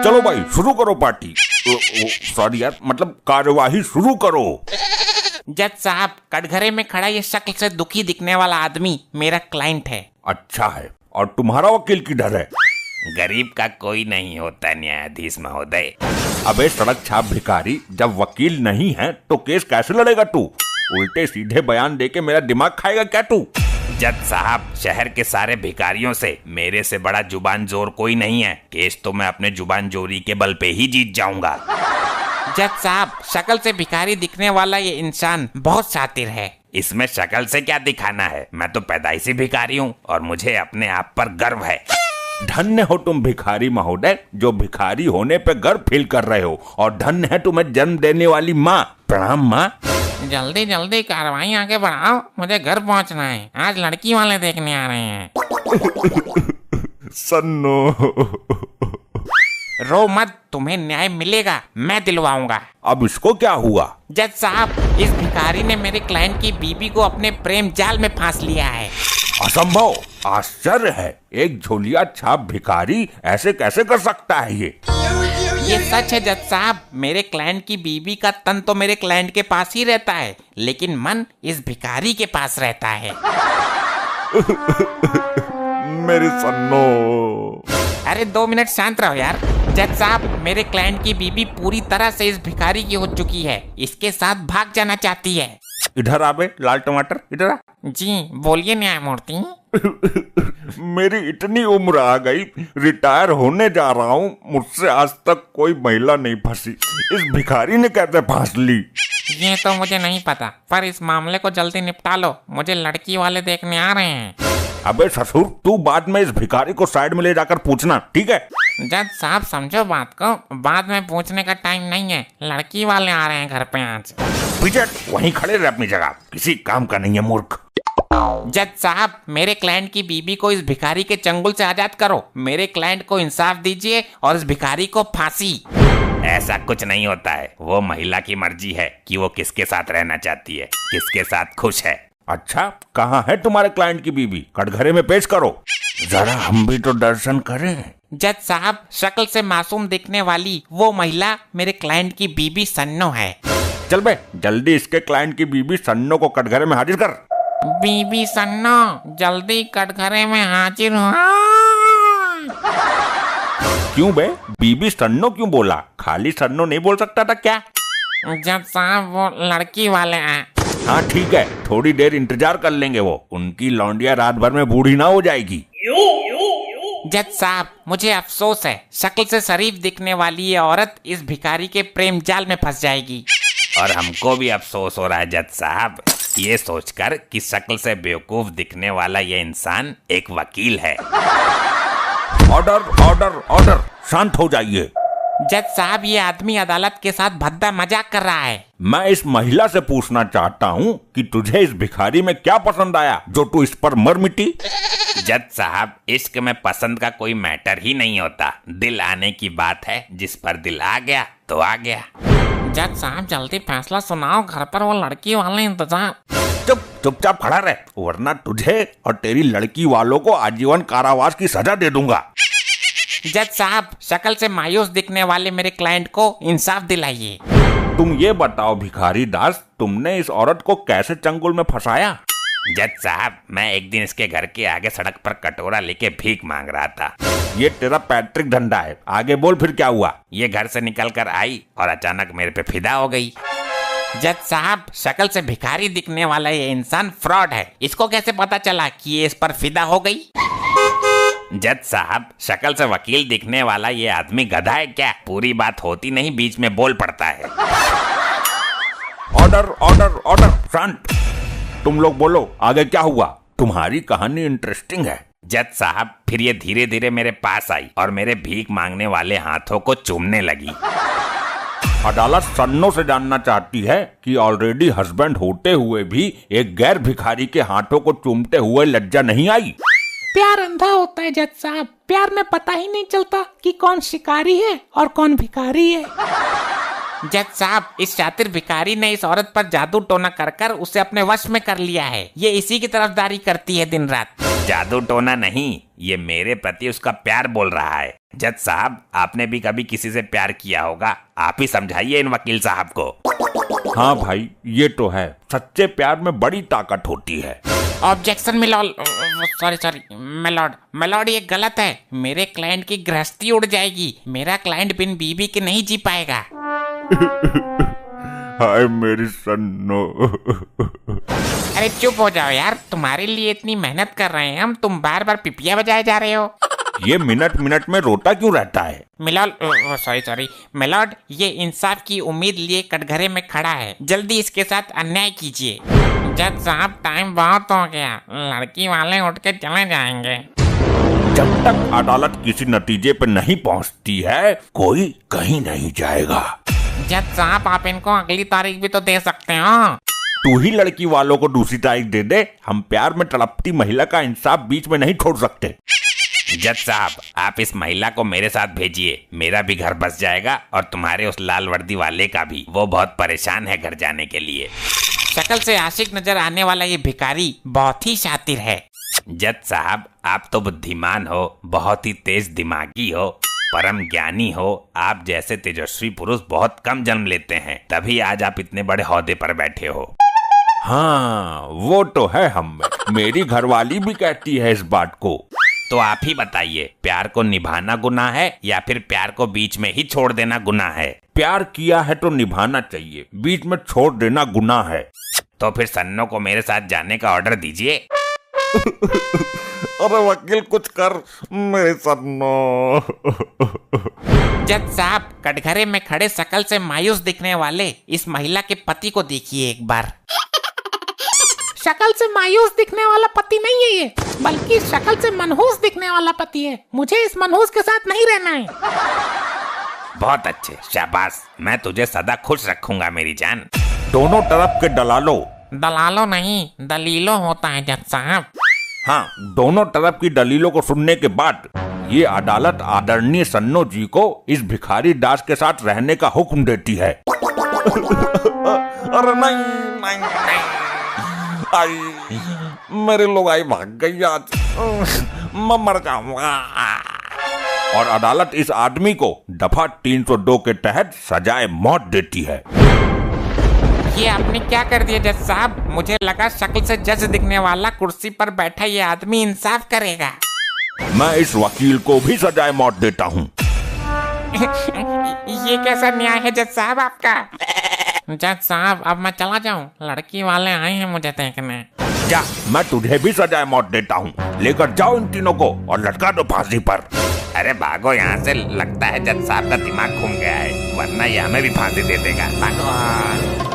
चलो भाई शुरू करो पार्टी। सॉरी यार, मतलब कार्यवाही शुरू करो। जज साहब, कटघरे में खड़ा ये शक्ल से दुखी दिखने वाला आदमी मेरा क्लाइंट है। अच्छा है, और तुम्हारा वकील किधर है? गरीब का कोई नहीं होता न्यायाधीश महोदय। अबे सड़क छाप भिखारी, जब वकील नहीं है तो केस कैसे लड़ेगा तू? उल्टे सीधे बयान देके मेरा दिमाग खाएगा क्या तू? जज साहब, शहर के सारे भिखारियों से मेरे से बड़ा जुबान जोर कोई नहीं है। केस तो मैं अपने जुबान जोरी के बल पे ही जीत जाऊंगा। जज साहब, शक्ल से भिखारी दिखने वाला ये इंसान बहुत शातिर है। इसमें शक्ल से क्या दिखाना है, मैं तो पैदाइशी भिखारी हूँ और मुझे अपने आप पर गर्व है। धन्य हो तुम भिखारी महोदय, जो भिखारी होने पे गर्व फील कर रहे हो, और धन्य है तुम्हें जन्म देने वाली माँ। प्रणाम माँ। जल्दी जल्दी कार्रवाई आगे बढ़ाओ, मुझे घर पहुंचना है। आज लड़की वाले देखने आ रहे हैं। सन्नो। रो मत, तुम्हें न्याय मिलेगा, मैं दिलवाऊंगा। अब इसको क्या हुआ? जज साहब, इस भिखारी ने मेरे क्लाइंट की बीबी को अपने प्रेम जाल में फांस लिया है। असंभव, आश्चर्य है, एक झोलिया छाप भिखारी ऐसे कैसे कर सकता है? ये सच है जज साहब, मेरे क्लाइंट की बीबी का तन तो मेरे क्लाइंट के पास ही रहता है, लेकिन मन इस भिखारी के पास रहता है। मेरी सन्नो। अरे 2 मिनट शांत रहो यार। जज साहब, मेरे क्लाइंट की बीबी पूरी तरह से इस भिखारी की हो चुकी है, इसके साथ भाग जाना चाहती है। इधर आ बे लाल टमाटर, इधर आ। जी बोलिए न्यायमूर्ति। मेरी इतनी उम्र आ गई, रिटायर होने जा रहा हूँ, मुझसे आज तक कोई महिला नहीं फंसी। इस भिखारी ने कैसे फांस ली? ये तो मुझे नहीं पता, पर इस मामले को जल्दी निपटा लो, मुझे लड़की वाले देखने आ रहे हैं। अबे ससुर, तू बाद में इस भिखारी को साइड में ले जाकर पूछना, ठीक है? जज साहब समझो बात को, बाद में पूछने का टाइम नहीं है, लड़की वाले आ रहे हैं घर पे आज। पीछे वहीं खड़े रहे अपनी जगह, किसी काम का नहीं है मूर्ख। जज साहब, मेरे क्लाइंट की बीबी को इस भिखारी के चंगुल से आजाद करो, मेरे क्लाइंट को इंसाफ दीजिए और इस भिखारी को फांसी। ऐसा कुछ नहीं होता है, वो महिला की मर्जी है कि वो किसके साथ रहना चाहती है, किसके साथ खुश है। अच्छा, कहाँ है तुम्हारे क्लाइंट की बीबी? कटघरे में पेश करो, जरा हम भी तो दर्शन करें। जज साहब, शक्ल से मासूम दिखने वाली वो महिला मेरे क्लाइंट की बीबी सन्नो है। चल बे, जल्दी इसके क्लाइंट की बीबी सन्नो को कटघरे में हाजिर कर। बीबी सन्नो, जल्दी कटघरे में हाजिर हो। क्यों बे, बीबी सन्नो क्यों बोला? खाली सन्नो नहीं बोल सकता था क्या? जज साहब, वो लड़की वाले हैं। हाँ ठीक है, थोड़ी देर इंतजार कर लेंगे, वो उनकी लौंडिया रात भर में बूढ़ी ना हो जाएगी। जज साहब, मुझे अफसोस है, शक्ल से शरीफ दिखने वाली ये औरत इस भिखारी के प्रेम जाल में फंस जाएगी। और हमको भी अफसोस हो रहा है जज साहब, ये सोचकर कि शक्ल से बेवकूफ दिखने वाला ये इंसान एक वकील है। ऑर्डर ऑर्डर ऑर्डर, शांत हो जाइए। जज साहब, ये आदमी अदालत के साथ भद्दा मजाक कर रहा है। मैं इस महिला से पूछना चाहता हूँ कि तुझे इस भिखारी में क्या पसंद आया जो तू इस पर मर मिटी? जज साहब, इश्क में पसंद का कोई मैटर ही नहीं होता, दिल आने की बात है, जिस पर दिल आ गया तो आ गया। जज साहब, जल्दी फैसला सुनाओ, घर पर वो लड़की वाले इंतजार। चुपचाप खड़ा रह, वरना तुझे और तेरी लड़की वालों को आजीवन कारावास की सजा दे दूंगा। जज साहब, शक्ल से मायूस दिखने वाले मेरे क्लाइंट को इंसाफ दिलाइए। तुम ये बताओ भिखारी दास, तुमने इस औरत को कैसे चंगुल में फंसाया? जज साहब, मैं एक दिन इसके घर के आगे सड़क पर कटोरा लेके भीख मांग रहा था। ये तेरा पैट्रिक धंधा है, आगे बोल फिर क्या हुआ? ये घर से निकल कर आई और अचानक मेरे पे फिदा हो गई। जज साहब, शक्ल से भिखारी दिखने वाला ये इंसान फ्रॉड है, इसको कैसे पता चला कि ये इस पर फिदा हो गई? जज साहब, शक्ल से वकील दिखने वाला ये आदमी गधा है क्या? पूरी बात होती नहीं, बीच में बोल पड़ता है। ऑर्डर ऑर्डर ऑर्डर, शांत। तुम लोग बोलो, आगे क्या हुआ? तुम्हारी कहानी इंटरेस्टिंग है। जज साहब, फिर ये धीरे धीरे मेरे पास आई और मेरे भीख मांगने वाले हाथों को चूमने लगी। अदालत सन्नो से जानना चाहती है कि ऑलरेडी हस्बैंड होते हुए भी एक गैर भिखारी के हाथों को चूमते हुए लज्जा नहीं आई? प्यार अंधा होता है जज साहब, प्यार में पता ही नहीं चलता कि कौन शिकारी है और कौन भिखारी है। जज साहब, इस शातिर भिखारी ने इस औरत पर जादू टोना कर कर उसे अपने वश में कर लिया है। ये इसी की तरफदारी करती है दिन रात। जादू टोना नहीं, ये मेरे प्रति उसका प्यार बोल रहा है। जज साहब, आपने भी कभी किसी से प्यार किया होगा, आप ही समझाइए इन वकील साहब को। हाँ भाई, ये तो है, सच्चे प्यार में बड़ी ताकत होती है। ऑब्जेक्शन मिलॉर्ड, सॉरी मिलॉर्ड, ये गलत है। मेरे क्लाइंट की गृहस्थी उड़ जाएगी। मेरा क्लाइंट बिन बीबी के नहीं जी पाएगा। हाय मेरी सन्नो। अरे चुप हो जाओ यार, तुम्हारे लिए इतनी मेहनत कर रहे हैं हम, तुम बार बार पिपिया बजाए जा रहे हो। ये मिनट मिनट में रोता क्यों रहता है? मिलॉर्ड, सॉरी मिलॉर्ड, ये इंसाफ की उम्मीद लिए कटघरे में खड़ा है। जल्दी इसके साथ अन्याय कीजिए। जज साहब, टाइम बहुत हो गया, लड़की वाले उठ के चले जाएंगे। जब तक अदालत किसी नतीजे पर नहीं पहुंचती है, कोई कहीं नहीं जाएगा। जज साहब, आप इनको अगली तारीख भी तो दे सकते हो। तू ही लड़की वालों को दूसरी तारीख दे दे। हम प्यार में तड़पती महिला का इंसाफ बीच में नहीं छोड़ सकते। जज साहब, आप इस महिला को मेरे साथ भेजिए। मेरा भी घर बस जाएगा और तुम्हारे उस लाल वर्दी वाले का भी। वो बहुत परेशान है घर जाने के लिए। शक्ल से आशिक नजर आने वाला ये भिखारी बहुत ही शातिर है। जज साहब, आप तो बुद्धिमान हो, बहुत ही तेज दिमागी हो, परम ज्ञानी हो। आप जैसे तेजस्वी पुरुष बहुत कम जन्म लेते हैं, तभी आज आप इतने बड़े ओहदे पर बैठे हो। हाँ, वो तो है हम में। मेरी घरवाली भी कहती है इस बात को। तो आप ही बताइए, प्यार को निभाना गुनाह है या फिर प्यार को बीच में ही छोड़ देना गुनाह है? प्यार किया है तो निभाना चाहिए, बीच में छोड़ देना गुनाह है। तो फिर सन्नो को मेरे साथ जाने का ऑर्डर दीजिए। अरे वकील, कुछ कर मेरे सन्नो। जज साहब, कटघरे में खड़े शकल से मायूस दिखने वाले इस महिला के पति को देखिए एक बार। शक्ल से मायूस दिखने वाला पति नहीं है ये, बल्कि शक्ल से मनहूस दिखने वाला पति है। मुझे इस मनहूस के साथ नहीं रहना है। बहुत अच्छे, शाबाश। मैं तुझे सदा खुश रखूंगा मेरी जान। दोनों तरफ के दलालों नहीं, दलीलों होता है जज साहब। हाँ, दोनों तरफ की दलीलों को सुनने के बाद ये अदालत आदरणीय सन्नो जी को इस भिखारी दास के साथ रहने का हुक्म देती है। अरे नहीं, आई मेरे लोग आई भाग गई आज। मैं मर जाऊंगा। और अदालत इस आदमी को दफा 302 के तहत सजाए मौत देती है। ये आपने क्या कर दिया जज साहब? मुझे लगा शक्ल से जज दिखने वाला कुर्सी पर बैठा ये आदमी इंसाफ करेगा। मैं इस वकील को भी सजाए मौत देता हूँ। ये कैसा न्याय है जज साहब आपका? जज साहब, अब मैं चला जाऊं? लड़की वाले आए हैं मुझे देखने। जा, मैं तुझे भी सजाए मौत देता हूँ। लेकर जाओ इन तीनों को और लटका दो फांसी पर। अरे भागो यहाँ से, लगता है जज साहब का दिमाग घूम गया है, वरना ये हमें भी फांसी दे देगा। भागो।